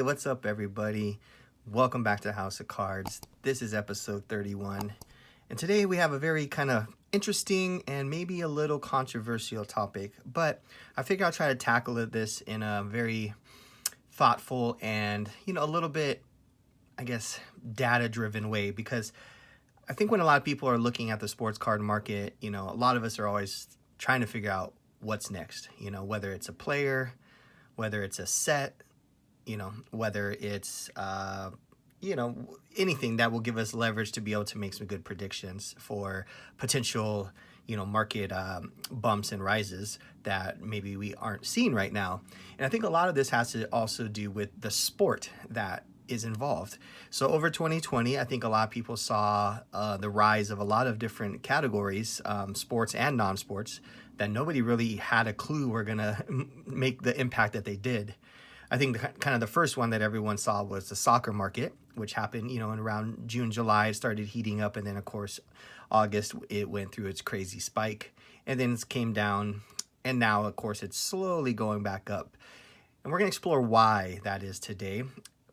what's up, everybody? Welcome back to House of Cards. This is episode 31. And today we have a very kind of interesting and maybe a little controversial topic, but I figure I'll try to tackle this in a very thoughtful and, a little bit, I guess, data-driven way, because I think when a lot of people are looking at the sports card market, a lot of us are always trying to figure out what's next, whether it's a player, whether it's a set, whether it's, anything that will give us leverage to be able to make some good predictions for potential, market bumps and rises that maybe we aren't seeing right now. And I think a lot of this has to also do with the sport that is involved. So over 2020, I think a lot of people saw the rise of a lot of different categories, sports and non-sports, that nobody really had a clue were going to make the impact that they did. I think kind of the first one that everyone saw was the soccer market, which happened, in around June, July, it started heating up. And then, of course, August, it went through its crazy spike. And then it came down. And now, of course, it's slowly going back up. And we're going to explore why that is today.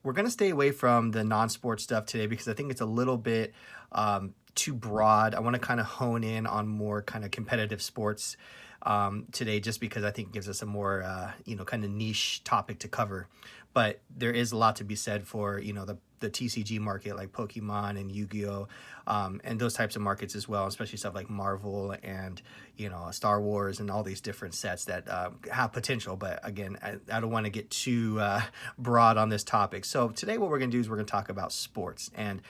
We're going to stay away from the non-sport stuff today because I think it's a little bit too broad. I want to kind of hone in on more kind of competitive sports today, just because I think it gives us a more, kind of niche topic to cover. But there is a lot to be said for, the TCG market, like Pokemon and Yu-Gi-Oh! And those types of markets as well, especially stuff like Marvel and, Star Wars and all these different sets that have potential. But again, I don't want to get too broad on this topic. So today what we're going to do is we're going to talk about sports and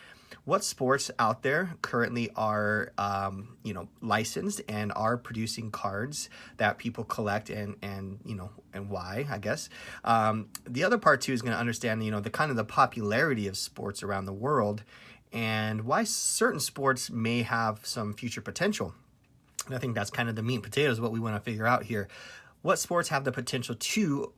what sports out there currently are, licensed and are producing cards that people collect and why, I guess. The other part too is going to understand, the kind of the popularity of sports around the world and why certain sports may have some future potential. And I think that's kind of the meat and potatoes, what we want to figure out here. What sports have the potential to,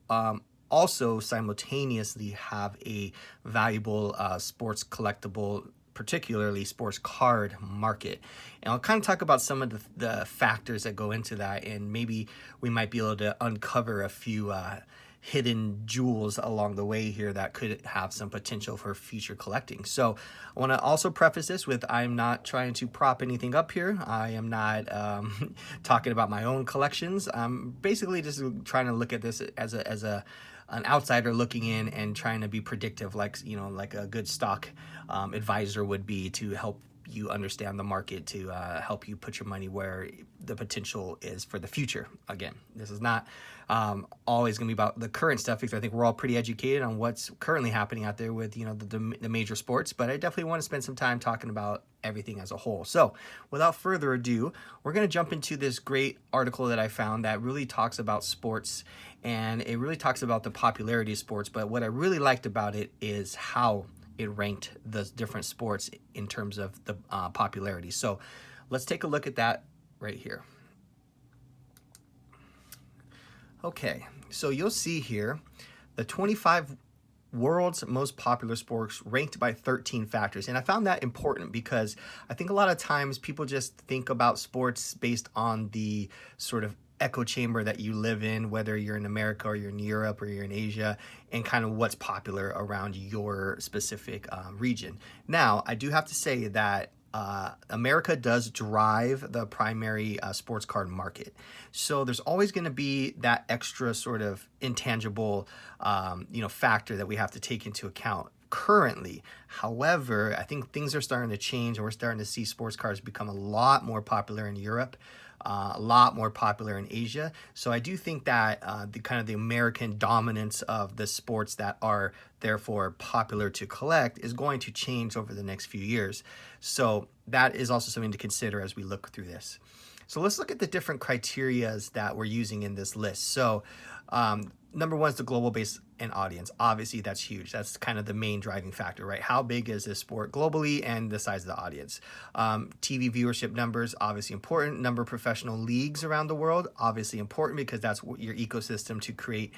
also simultaneously have a valuable sports collectible, particularly sports card market. And I'll kind of talk about some of the factors that go into that, and maybe we might be able to uncover a few hidden jewels along the way here that could have some potential for future collecting. So I want to also preface this with, I'm not trying to prop anything up here. I am not talking about my own collections. I'm basically just trying to look at this as an outsider looking in and trying to be predictive, like a good stock advisor would be, to help you understand the market, to help you put your money where the potential is for the future. Again, this is not always going to be about the current stuff, because I think we're all pretty educated on what's currently happening out there with the major sports, but I definitely want to spend some time talking about everything as a whole. So without further ado, we're going to jump into this great article that I found that really talks about sports, and it really talks about the popularity of sports. But what I really liked about it is how it ranked the different sports in terms of the popularity. So let's take a look at that right here. Okay, so you'll see here the 25 world's most popular sports ranked by 13 factors. And I found that important because I think a lot of times people just think about sports based on the sort of echo chamber that you live in, whether you're in America or you're in Europe or you're in Asia, and kind of what's popular around your specific region. Now, I do have to say that America does drive the primary sports card market. So there's always going to be that extra sort of intangible, factor that we have to take into account currently. However, I think things are starting to change, and we're starting to see sports cards become a lot more popular in Europe, a lot more popular in Asia. So I do think that the American dominance of the sports that are therefore popular to collect is going to change over the next few years. So that is also something to consider as we look through this. So let's look at the different criterias that we're using in this list. So number one is the global base and audience. Obviously, that's huge. That's kind of the main driving factor, right? How big is this sport globally, and the size of the audience? TV viewership numbers, obviously important. Number of professional leagues around the world, obviously important, because that's your ecosystem to create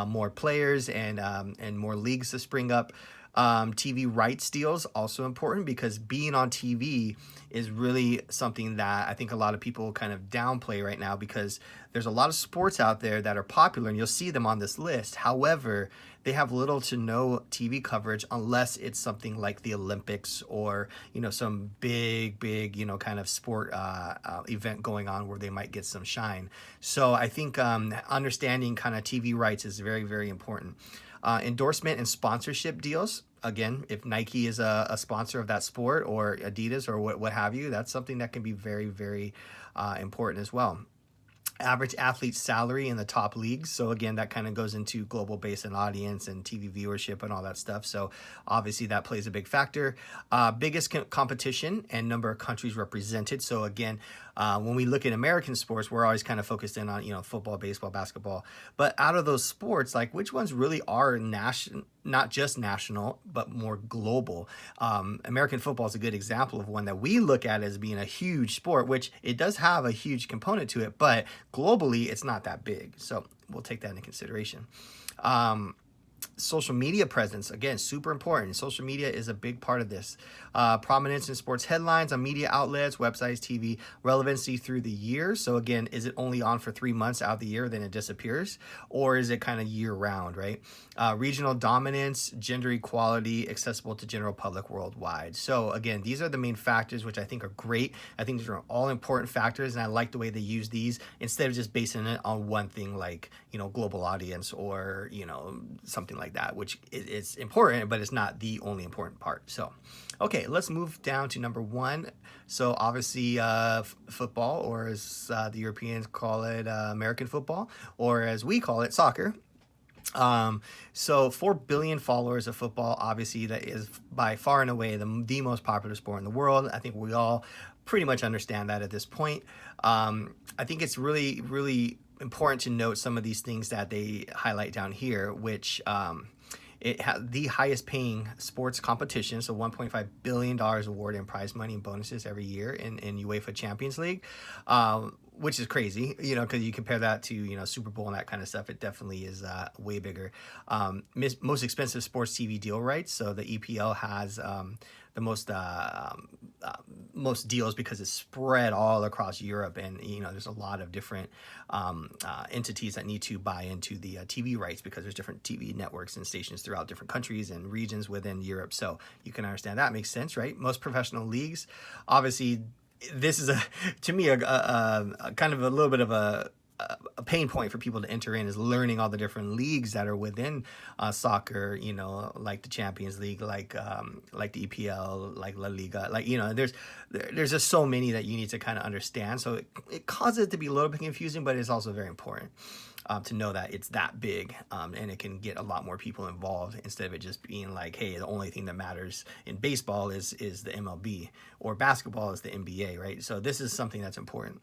more players and more leagues to spring up. TV rights deals also important, because being on TV is really something that I think a lot of people kind of downplay right now, because there's a lot of sports out there that are popular and you'll see them on this list. However, they have little to no TV coverage unless it's something like the Olympics, or some big kind of sport event going on where they might get some shine. So I think understanding kind of TV rights is very, very important. Endorsement and sponsorship deals. Again, if Nike is a sponsor of that sport, or Adidas, or what have you, that's something that can be very, very important as well. Average athlete salary in the top leagues. So again, that kind of goes into global base and audience and TV viewership and all that stuff. So obviously that plays a big factor. Biggest competition and number of countries represented. So again, when we look at American sports, we're always kind of focused in on, football, baseball, basketball. But out of those sports, like, which ones really are national, not just national, but more global? American football is a good example of one that we look at as being a huge sport, which it does have a huge component to it, but globally it's not that big. So we'll take that into consideration. Social media presence, again, super important. Social media is a big part of this. Prominence in sports headlines on media outlets, websites, TV, relevancy through the year. So again, is it only on for 3 months out of the year, then it disappears? Or is it kind of year round, right? Regional dominance, gender equality, accessible to general public worldwide. So again, these are the main factors, which I think are great. I think these are all important factors, and I like the way they use these instead of just basing it on one thing like, global audience, or, something like that, which is important, but it's not the only important part. So, okay, let's move down to number 1. So obviously football, or as the Europeans call it, American football, or as we call it, soccer. So 4 billion followers of football. Obviously that is by far and away the most popular sport in the world. I think we all pretty much understand that at this point. I think it's really, really important to note some of these things that they highlight down here, which it has the highest paying sports competition, so $1.5 billion awarded in prize money and bonuses every year in UEFA Champions League, which is crazy, because you compare that to, Super Bowl and that kind of stuff. It definitely is way bigger. Most expensive sports TV deal rights. So the EPL has the most deals because it's spread all across Europe, and there's a lot of different entities that need to buy into the TV rights, because there's different TV networks and stations throughout different countries and regions within Europe. So you can understand that makes sense, right? Most professional leagues, obviously, this is to me a kind of a little bit of a pain point for people to enter in, is learning all the different leagues that are within soccer, like the Champions League, like the EPL, like La Liga, like, there's just so many that you need to kind of understand. So it causes it to be a little bit confusing, but it's also very important to know that it's that big, and it can get a lot more people involved, instead of it just being like, hey, the only thing that matters in baseball is the MLB, or basketball is the NBA, right? So this is something that's important.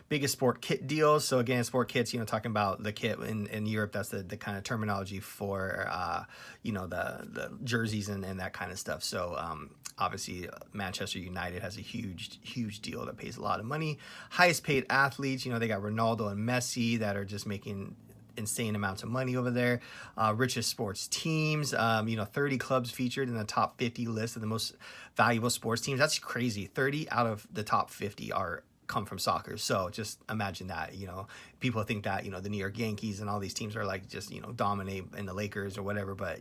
Biggest sport kit deals. So again, sport kits, talking about the kit in Europe, that's the kind of terminology for, the jerseys and that kind of stuff. So, obviously Manchester United has a huge deal that pays a lot of money. Highest paid athletes, they got Ronaldo and Messi that are just making insane amounts of money over there. Richest sports teams, 30 clubs featured in the top 50 list of the most valuable sports teams. That's crazy. 30 out of the top 50 come from soccer. So just imagine that. People think that the New York Yankees and all these teams are like just dominate in the Lakers or whatever, but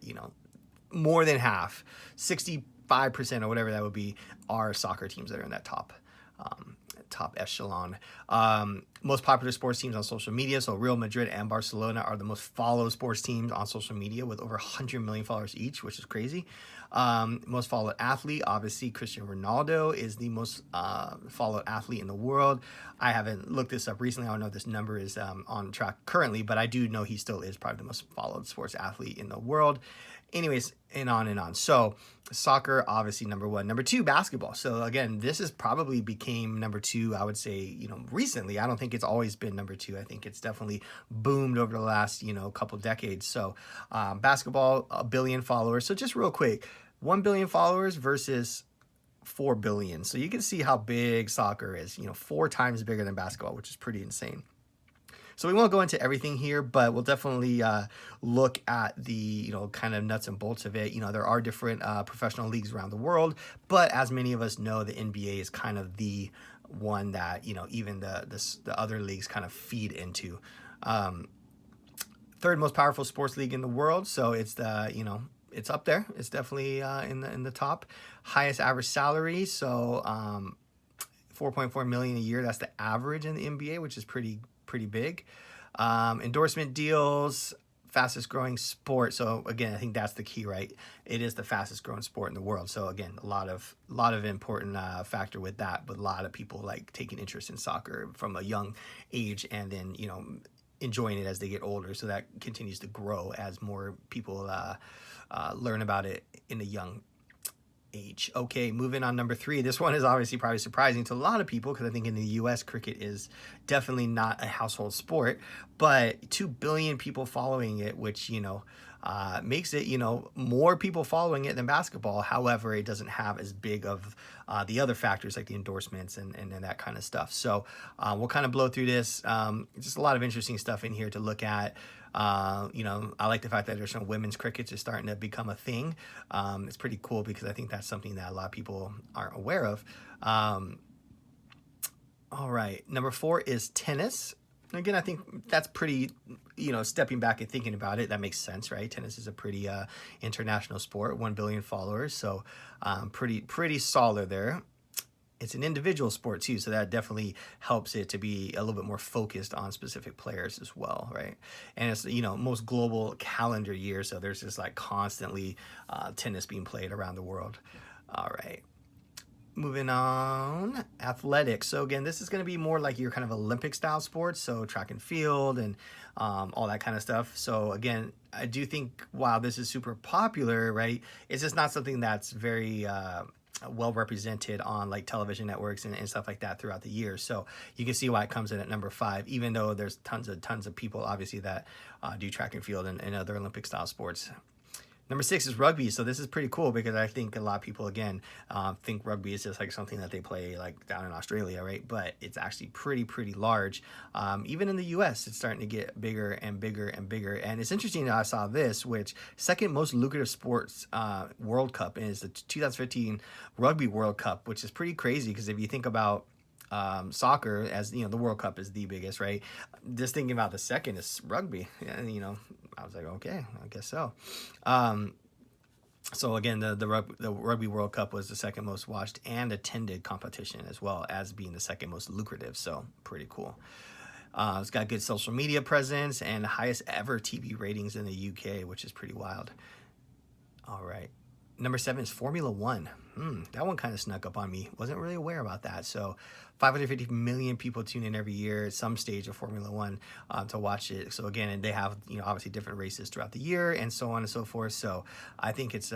more than half, 65% or whatever that would be, are soccer teams that are in that top echelon. Most popular sports teams on social media. So Real Madrid and Barcelona are the most followed sports teams on social media, with over 100 million followers each, which is crazy. Most followed athlete, obviously Cristiano Ronaldo is the most followed athlete in the world. I haven't looked this up recently. I don't know if this number is on track currently, but I do know he still is probably the most followed sports athlete in the world. Anyways, and on and on. So soccer, obviously number 1. Number 2, basketball. So again, this is probably became number 2, I would say, recently. I don't think it's always been number 2. I think it's definitely boomed over the last, couple decades. So basketball, 1 billion followers. So just real quick, 1 billion followers versus 4 billion. So you can see how big soccer is, 4 times bigger than basketball, which is pretty insane. So we won't go into everything here, but we'll definitely look at the, kind of nuts and bolts of it. There are different professional leagues around the world, but as many of us know, the NBA is kind of the one that, even the other leagues kind of feed into. Third most powerful sports league in the world, so it's it's up there. It's definitely in the top. Highest average salary, so 4.4 million a year. That's the average in the NBA, which is pretty big. Endorsement deals, fastest growing sport. So again, I think that's the key, right? It is the fastest growing sport in the world. So again, a lot of important factor with that. But a lot of people like taking interest in soccer from a young age, and then enjoying it as they get older. So that continues to grow as more people learn about it in a young age. Okay, moving on, number 3. This one is obviously probably surprising to a lot of people, because I think in the US, cricket is definitely not a household sport, but 2 billion people following it, which makes it more people following it than basketball. However, it doesn't have as big of the other factors like the endorsements and that kind of stuff. So we'll kind of blow through this. Just a lot of interesting stuff in here to look at. I like the fact that there's some women's cricket is starting to become a thing. It's pretty cool, because I think that's something that a lot of people aren't aware of. All right, number 4 is tennis. Again, I think that's pretty, stepping back and thinking about it, that makes sense, right? Tennis is a pretty international sport, 1 billion followers, so pretty solid there. It's an individual sport too, so that definitely helps it to be a little bit more focused on specific players as well, right? And it's most global calendar year, so there's just like constantly tennis being played around the world. All right. Moving on, athletics. So again, this is going to be more like your kind of Olympic style sports, so track and field and all that kind of stuff. So again, I do think while this is super popular, right, it's just not something that's very well represented on like television networks and stuff like that throughout the year. So you can see why it comes in at number 5, even though there's tons of people obviously that do track and field and other Olympic style sports. Number 6 is rugby. So this is pretty cool, because I think a lot of people, again, think rugby is just like something that they play like down in Australia, right? But it's actually pretty large. Even in the US, it's starting to get bigger and bigger and bigger. And it's interesting that I saw this, which second most lucrative sports World Cup is the 2015 Rugby World Cup, which is pretty crazy, because if you think about soccer, as the World Cup is the biggest, right? Just thinking about the second is rugby, and I was like, okay, I guess so. So again, the Rugby World Cup was the second most watched and attended competition, as well as being the second most lucrative. So pretty cool. It's got good social media presence and highest ever TV ratings in the UK, which is pretty wild. All right. Number 7 is Formula One. That one kind of snuck up on me. Wasn't really aware about that. So 550 million people tune in every year at some stage of Formula One to watch it. So again, and they have obviously different races throughout the year and so on and so forth. So I think it's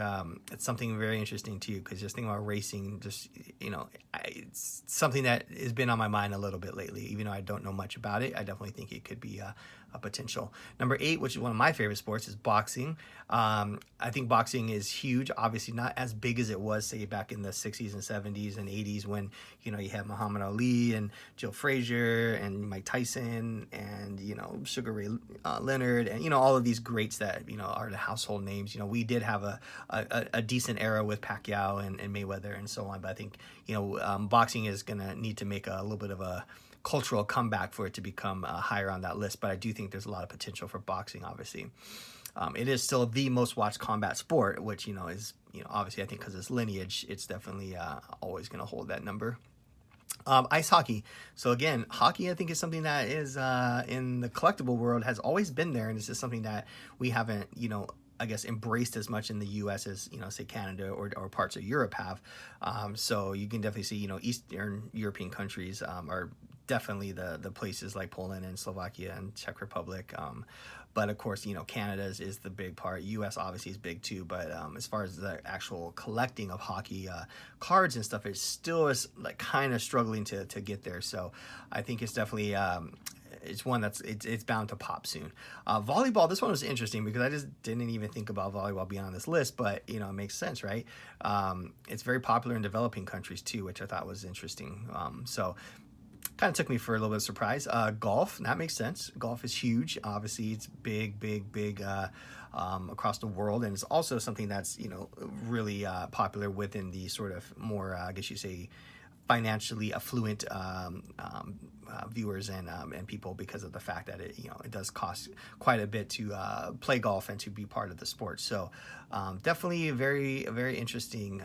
something very interesting too, because just thinking about racing, just it's something that has been on my mind a little bit lately. Even though I don't know much about it, I definitely think it could be a potential. Number 8, which is one of my favorite sports, is boxing. I think boxing is huge. Obviously not as big as it was, say, back in the 60s and 70s and 80s, when you had Muhammad Ali and Joe Frazier and Mike Tyson and Sugar Ray Leonard and all of these greats that are the household names. We did have a decent era with Pacquiao and Mayweather and so on, but I think boxing is gonna need to make a little bit of a cultural comeback for it to become higher on that list. But I do think there's a lot of potential for boxing, obviously. It is still the most watched combat sport, which is obviously, I think because its lineage, it's definitely always going to hold that number. Ice hockey. So again, hockey, I think, is something that is in the collectible world has always been there, and it's just something that we haven't I guess embraced as much in the US as say Canada or parts of Europe have. So you can definitely see Eastern European countries are definitely the places like Poland and Slovakia and Czech Republic. But of course, Canada is the big part. US obviously is big too, but as far as the actual collecting of hockey cards and stuff, it still is like kind of struggling to get there. So I think it's definitely it's one that's it's bound to pop soon. Volleyball, this one was interesting because I just didn't even think about volleyball being on this list, but it makes sense, right? It's very popular in developing countries too, which I thought was interesting. So kind of took me for a little bit of surprise. Golf, that makes sense. Golf is huge. Obviously, it's big, big, big across the world, and it's also something that's really popular within the sort of more, I guess you say, financially affluent viewers and people, because of the fact that it does cost quite a bit to play golf and to be part of the sport. So definitely a very, very interesting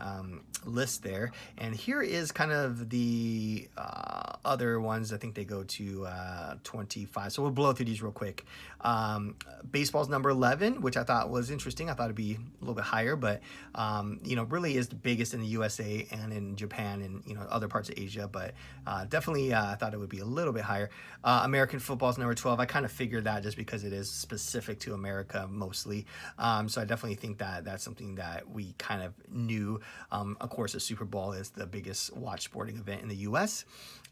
list there. And here is kind of the other ones. I think they go to 25. So we'll blow through these real quick. Baseball's number 11, which I thought was interesting. I thought it'd be a little bit higher, but really is the biggest in the USA and in Japan and other parts of Asia. But definitely I thought it would be a little bit higher. American football's number 12. I kind of figured that just because it is specific to America mostly. So I definitely think that that's something that we kind of knew. Of course, the Super Bowl is the biggest watch sporting event in the US.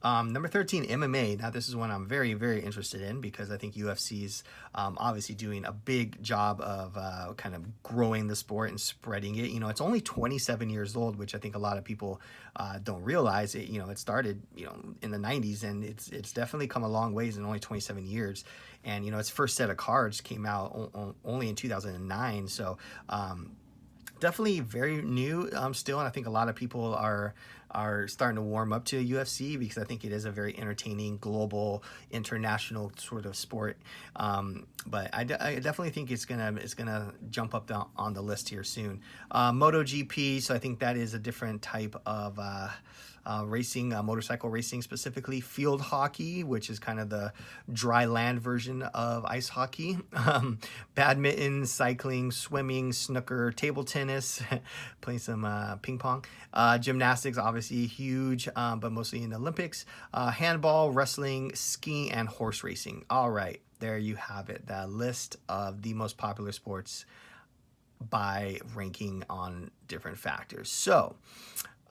Number 13, MMA. Now, this is one I'm very, very interested in, because I think UFC's obviously doing a big job of kind of growing the sport and spreading it. It's only 27 years old, which I think a lot of people don't realize. It started in the 90s, and it's definitely come a long ways in only 27 years. And its first set of cards came out only in 2009. So definitely very new still, and I think a lot of people are starting to warm up to UFC, because I think it is a very entertaining, global, international sort of sport. But I definitely think it's gonna jump up on the list here soon. MotoGP, so I think that is a different type of racing, motorcycle racing specifically. Field hockey, which is kind of the dry land version of ice hockey. Badminton, cycling, swimming, snooker, table tennis, playing some ping pong. Gymnastics, obviously huge, but mostly in the Olympics. Handball, wrestling, skiing, and horse racing. All right, there you have it. The list of the most popular sports by ranking on different factors. So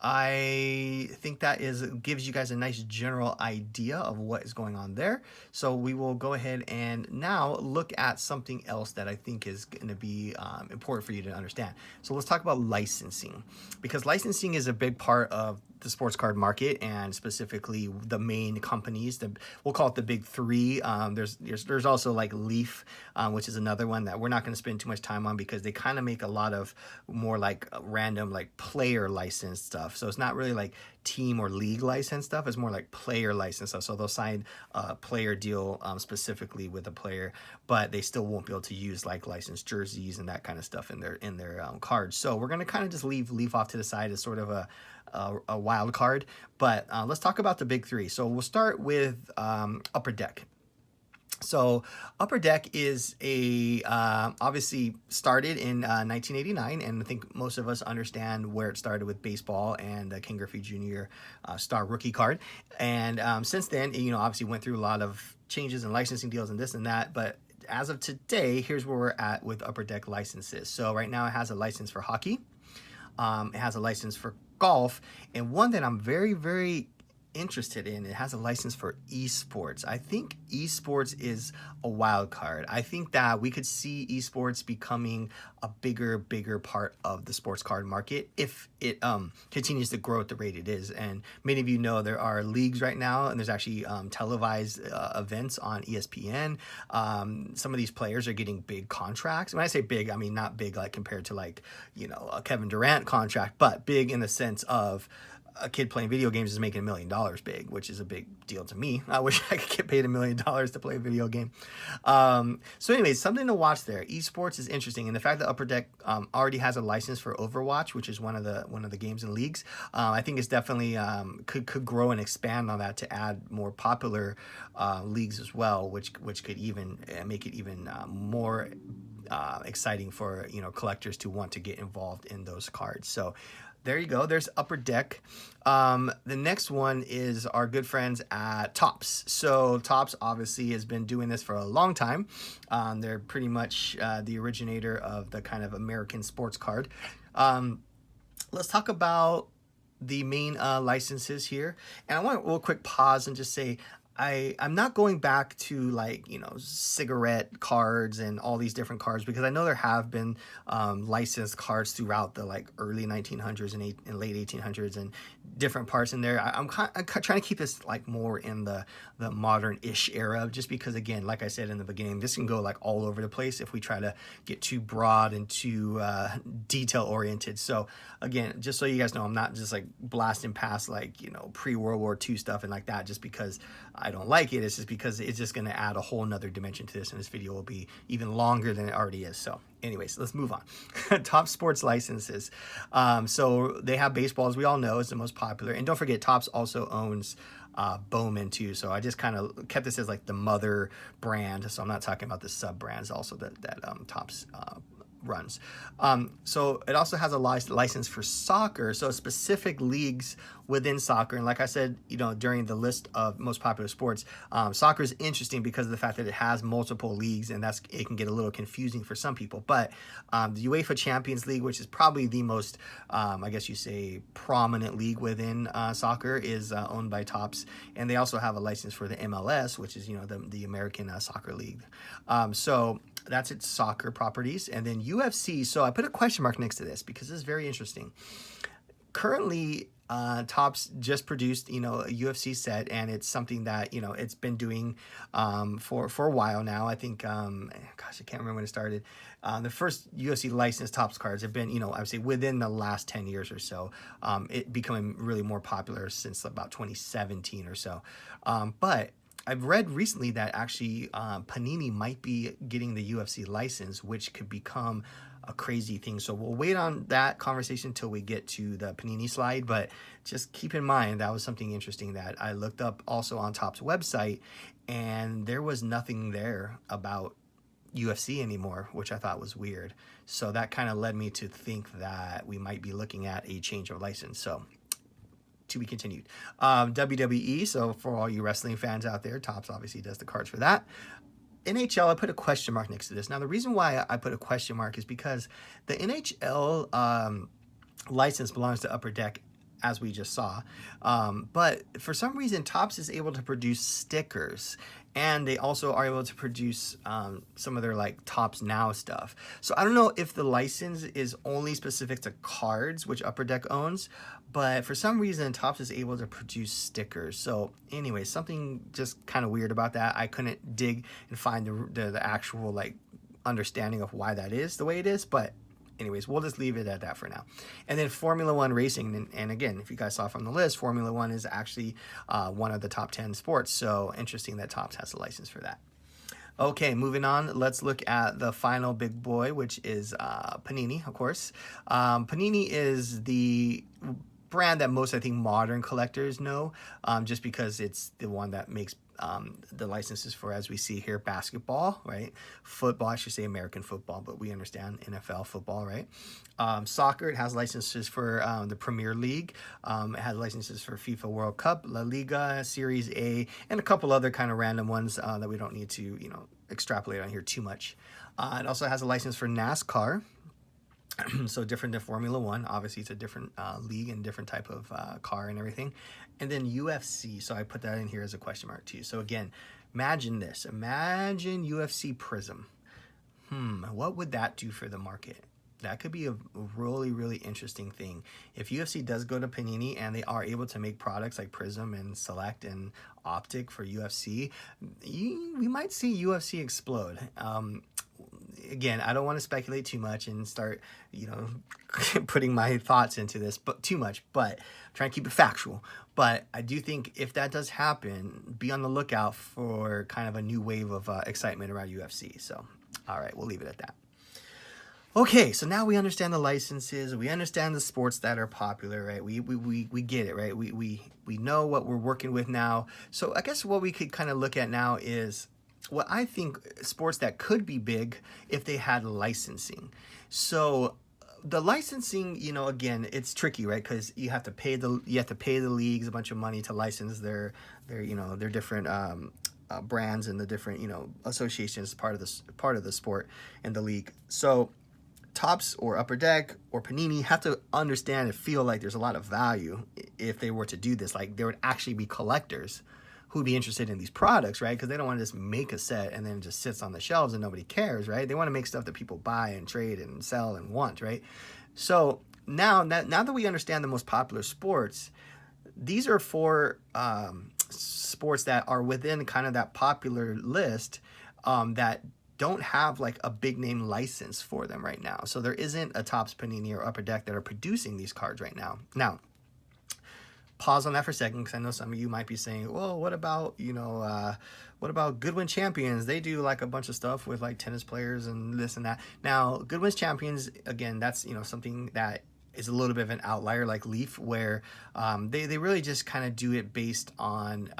I think that gives you guys a nice general idea of what is going on there. So we will go ahead and now look at something else that I think is going to be important for you to understand. So let's talk about licensing, because licensing is a big part of the sports card market, and specifically the main companies. We'll call it the big three. There's also like Leaf, which is another one that we're not going to spend too much time on, because they kind of make a lot of more like random like player license stuff. So it's not really like team or league license stuff. It's more like player license stuff. So they'll sign a player deal specifically with a player, but they still won't be able to use like licensed jerseys and that kind of stuff in their cards. So we're going to kind of just leave Leaf off to the side as sort of a wild card. But let's talk about the big three. So we'll start with Upper Deck. So Upper Deck is obviously started in 1989, and I think most of us understand where it started with baseball and the Ken Griffey Jr. Star Rookie Card. And since then, obviously went through a lot of changes and licensing deals and this and that. But as of today, here's where we're at with Upper Deck licenses. So right now it has a license for hockey. It has a license for golf, and one that I'm very, very interested in, it has a license for esports. I think esports is a wild card. I think that we could see esports becoming a bigger part of the sports card market if it continues to grow at the rate it is. And many of you know there are leagues right now, and there's actually televised events on ESPN. Some of these players are getting big contracts. When I say big, I mean not big like compared to like a Kevin Durant contract, but big in the sense of a kid playing video games is making $1 million big, which is a big deal to me. I wish I could get paid $1 million to play a video game. So anyways, something to watch there. Esports is interesting, and the fact that Upper Deck already has a license for Overwatch, which is one of the games and leagues, I think it's definitely could grow and expand on that to add more popular leagues as well, which could even make it even more exciting for collectors to want to get involved in those cards. So there you go. There's Upper Deck. The next one is our good friends at Topps. So Topps obviously has been doing this for a long time. They're pretty much the originator of the kind of American sports card. Let's talk about the main licenses here. And I want a real quick pause and just say, I'm not going back to like, you know, cigarette cards and all these different cards, because I know there have been licensed cards throughout the like early 1900s and late 1800s and different parts in there. I'm trying to keep this like more in the modern-ish era, just because, again, like I said in the beginning, this can go like all over the place if we try to get too broad and too detail-oriented. So again, just so you guys know, I'm not just like blasting past like, you know, pre-World War II stuff and like that just because I don't like it. It's just because it's just going to add a whole nother dimension to this, and this video will be even longer than it already is. So anyways, let's move on. Top sports licenses. So they have baseball, as we all know, is the most popular. And don't forget, Topps also owns Bowman too. So I just kind of kept this as like the mother brand. So I'm not talking about the sub brands also that Topps runs. So it also has a license for soccer, so specific leagues within soccer. And like I said, you know, during the list of most popular sports, soccer is interesting because of the fact that it has multiple leagues, and it can get a little confusing for some people. But the UEFA Champions League, which is probably the most, I guess you say, prominent league within soccer, is owned by Topps, and they also have a license for the MLS, which is, you know, the American Soccer League. So that's its soccer properties. And then UFC, so I put a question mark next to this because this is very interesting. Currently, Topps just produced, you know, a UFC set, and it's something that, you know, it's been doing for a while now. I think, gosh, I can't remember when it started. The first UFC licensed Topps cards have been, you know, I would say within the last 10 years or so. It becoming really more popular since about 2017 or so. But I've read recently that actually Panini might be getting the UFC license, which could become a crazy thing. So we'll wait on that conversation until we get to the Panini slide. But just keep in mind, that was something interesting that I looked up also on Topps website, and there was nothing there about UFC anymore, which I thought was weird. So that kind of led me to think that we might be looking at a change of license. So to be continued. WWE, so for all you wrestling fans out there, Topps obviously does the cards for that. NHL, I put a question mark next to this. Now, the reason why I put a question mark is because the NHL license belongs to Upper Deck, as we just saw. But for some reason, Topps is able to produce stickers, and they also are able to produce some of their like Topps Now stuff. So I don't know if the license is only specific to cards, which Upper Deck owns, but for some reason, Topps is able to produce stickers. So anyway, something just kind of weird about that. I couldn't dig and find the actual like understanding of why that is the way it is, but anyways, we'll just leave it at that for now. And then Formula One racing, and again, if you guys saw from the list, Formula One is actually one of the top 10 sports. So interesting that Topps has a license for that. Okay, moving on, let's look at the final big boy, which is Panini, of course. Panini is the brand that most, I think, modern collectors know, just because it's the one that makes the licenses for, as we see here, basketball, right? Football, I should say American football, but we understand NFL football, right? Soccer, it has licenses for the Premier League. It has licenses for FIFA World Cup, La Liga, Series A, and a couple other kind of random ones that we don't need to, you know, extrapolate on here too much. It also has a license for NASCAR. So different than Formula One. Obviously, it's a different league and different type of car and everything. And then UFC. So I put that in here as a question mark too. So again, imagine this. Imagine UFC Prism. What would that do for the market? That could be a really, really interesting thing. If UFC does go to Panini and they are able to make products like Prism and Select and Optic for UFC, we might see UFC explode. Again, I don't want to speculate too much and start, you know, putting my thoughts into this, but too much. But I'm trying to keep it factual. But I do think if that does happen, be on the lookout for kind of a new wave of excitement around UFC. So, all right, we'll leave it at that. Okay, so now we understand the licenses. We understand the sports that are popular, right? We get it, right? We know what we're working with now. So I guess what we could kind of look at now is what I think sports that could be big if they had licensing. So the licensing, you know, again, it's tricky, right? Because you have to pay the leagues a bunch of money to license their you know, their different brands and the different, you know, associations part of the sport and the league. So Topps or Upper Deck or Panini have to understand and feel like there's a lot of value if they were to do this. Like there would actually be collectors who who'd be interested in these products, right? Because they don't want to just make a set and then it just sits on the shelves and nobody cares, right? They want to make stuff that people buy and trade and sell and want, right? So now that we understand the most popular sports, these are four sports that are within kind of that popular list that don't have like a big name license for them right now. So there isn't a Topps, Panini, or Upper Deck that are producing these cards right now. Now, pause on that for a second, because I know some of you might be saying, well, what about, what about Goodwin Champions? They do like a bunch of stuff with like tennis players and this and that. Now, Goodwin's Champions, again, that's, something that is a little bit of an outlier like Leaf, where they really just kind of do it based on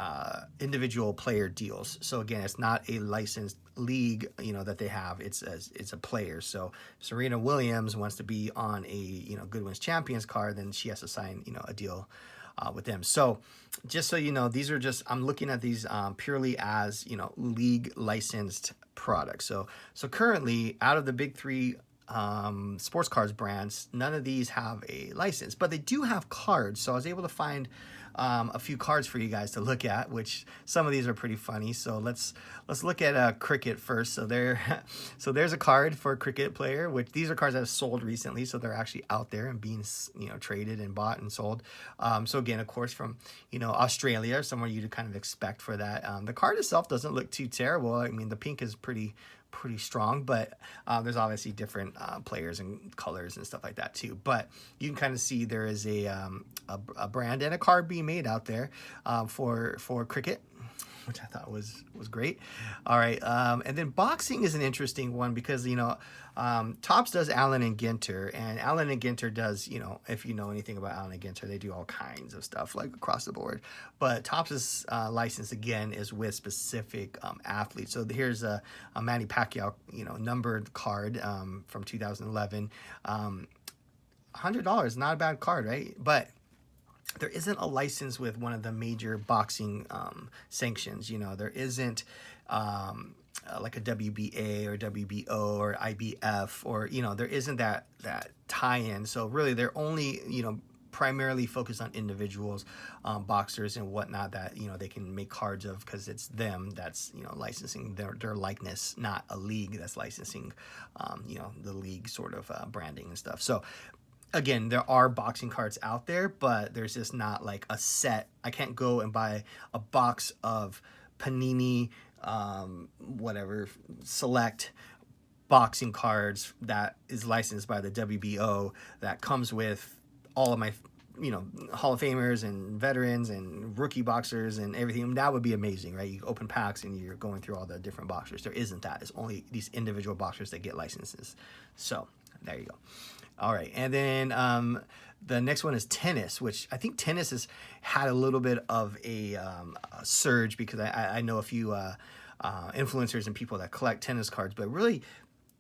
individual player deals. So again, it's not a licensed league, that they have. It's a player. So Serena Williams wants to be on a Goodwin's Champions card, then she has to sign a deal with them. So just so you know, these are just, I'm looking at these purely as league licensed products. So currently, out of the big three sports cards brands, none of these have a license, but they do have cards. So I was able to find a few cards for you guys to look at, which some of these are pretty funny. So let's look at cricket first. So there's a card for a cricket player, which these are cards that have sold recently, so they're actually out there and being traded and bought and sold. So again, of course, from Australia, somewhere you'd kind of expect for that. The card itself doesn't look too terrible. I mean, the pink is pretty strong, but there's obviously different players and colors and stuff like that too. But you can kind of see there is a brand and a card being made out there for cricket, which I thought was great. All right, and then boxing is an interesting one because Topps does Allen and Ginter, and Allen and Ginter does, if you know anything about Allen and Ginter, they do all kinds of stuff like across the board. But Topps' license again is with specific athletes. So here's a Manny Pacquiao, numbered card from 2011. $100, not a bad card, right? But there isn't a license with one of the major boxing sanctions. There isn't like a WBA or WBO or IBF, or there isn't that tie-in. So really, they're only primarily focused on individuals, boxers and whatnot that they can make cards of, because it's them that's licensing their likeness, not a league that's licensing the league sort of branding and stuff. So again, there are boxing cards out there, but there's just not like a set. I can't go and buy a box of Panini select boxing cards that is licensed by the WBO that comes with all of my Hall of Famers and veterans and rookie boxers and everything. That would be amazing, right? You open packs and you're going through all the different boxers. There isn't that. It's only these individual boxers that get licenses. So there you go. All right, and then the next one is tennis, which I think tennis has had a little bit of a surge, because I know a few influencers and people that collect tennis cards. But really,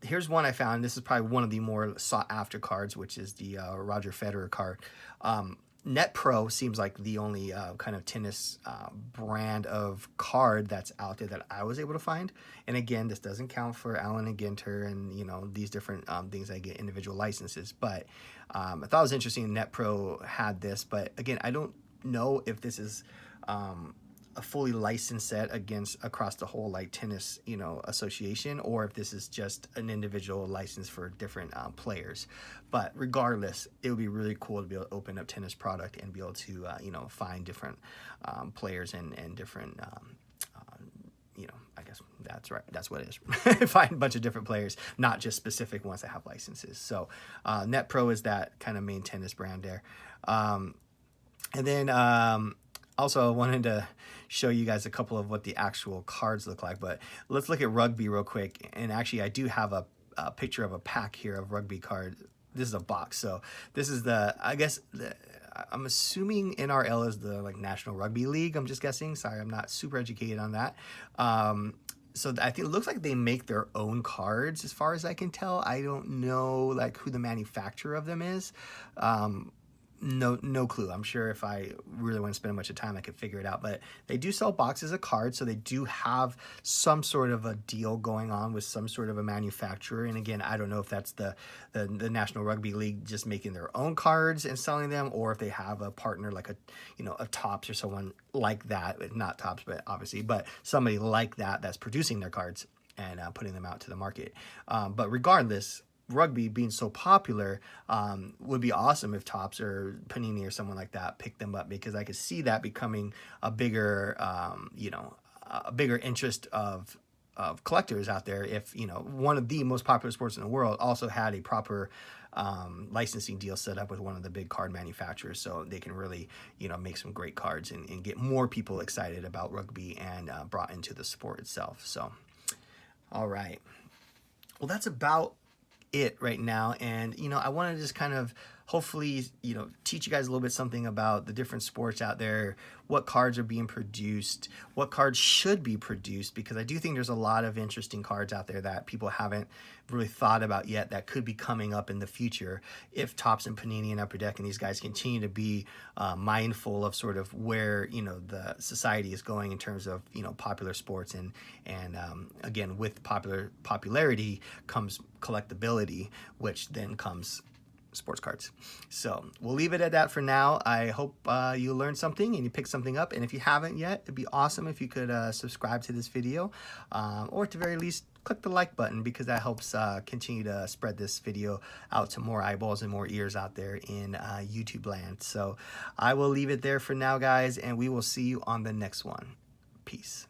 here's one I found. This is probably one of the more sought after cards, which is the Roger Federer card. Net Pro seems like the only kind of tennis brand of card that's out there that I was able to find. And again, this doesn't count for Allen and Ginter and these different things that get individual licenses. But I thought it was interesting. Net Pro had this, but again, I don't know if this is a fully licensed set across the whole like tennis association, or if this is just an individual license for different players. But regardless, it would be really cool to be able to open up tennis product and be able to find different players and different I guess that's right, that's what it is. Find a bunch of different players, not just specific ones that have licenses. So Net Pro is that kind of main tennis brand there. And then also, I wanted to show you guys a couple of what the actual cards look like, but let's look at rugby real quick. And actually, I do have a picture of a pack here of rugby cards. This is a box. So this is I'm assuming NRL is the National Rugby League. I'm just guessing. Sorry, I'm not super educated on that. So I think it looks like they make their own cards, as far as I can tell. I don't know who the manufacturer of them is. no clue. I'm sure if I really want to spend much of time, I could figure it out. But they do sell boxes of cards, so they do have some sort of a deal going on with some sort of a manufacturer. And again, I don't know if that's the National Rugby League just making their own cards and selling them, or if they have a partner like a Topps or someone like that. Not Topps, but obviously, but somebody like that that's producing their cards and putting them out to the market. But regardless, rugby being so popular, would be awesome if Topps or Panini or someone like that picked them up, because I could see that becoming a bigger, a bigger interest of collectors out there. If one of the most popular sports in the world also had a proper licensing deal set up with one of the big card manufacturers, so they can really make some great cards and get more people excited about rugby and brought into the sport itself. So all right, well, that's about it right now. And I want to just kind of hopefully teach you guys a little bit something about the different sports out there, what cards are being produced, what cards should be produced, because I do think there's a lot of interesting cards out there that people haven't really thought about yet that could be coming up in the future if Topps and Panini and Upper Deck and these guys continue to be mindful of sort of where the society is going in terms of popular sports, and again, with popularity comes collectability, which then comes sports cards. So we'll leave it at that for now. I hope you learned something and you picked something up, and if you haven't yet, it'd be awesome if you could subscribe to this video, or at the very least click the like button, because that helps continue to spread this video out to more eyeballs and more ears out there in YouTube land. So I will leave it there for now, guys, and we will see you on the next one. Peace.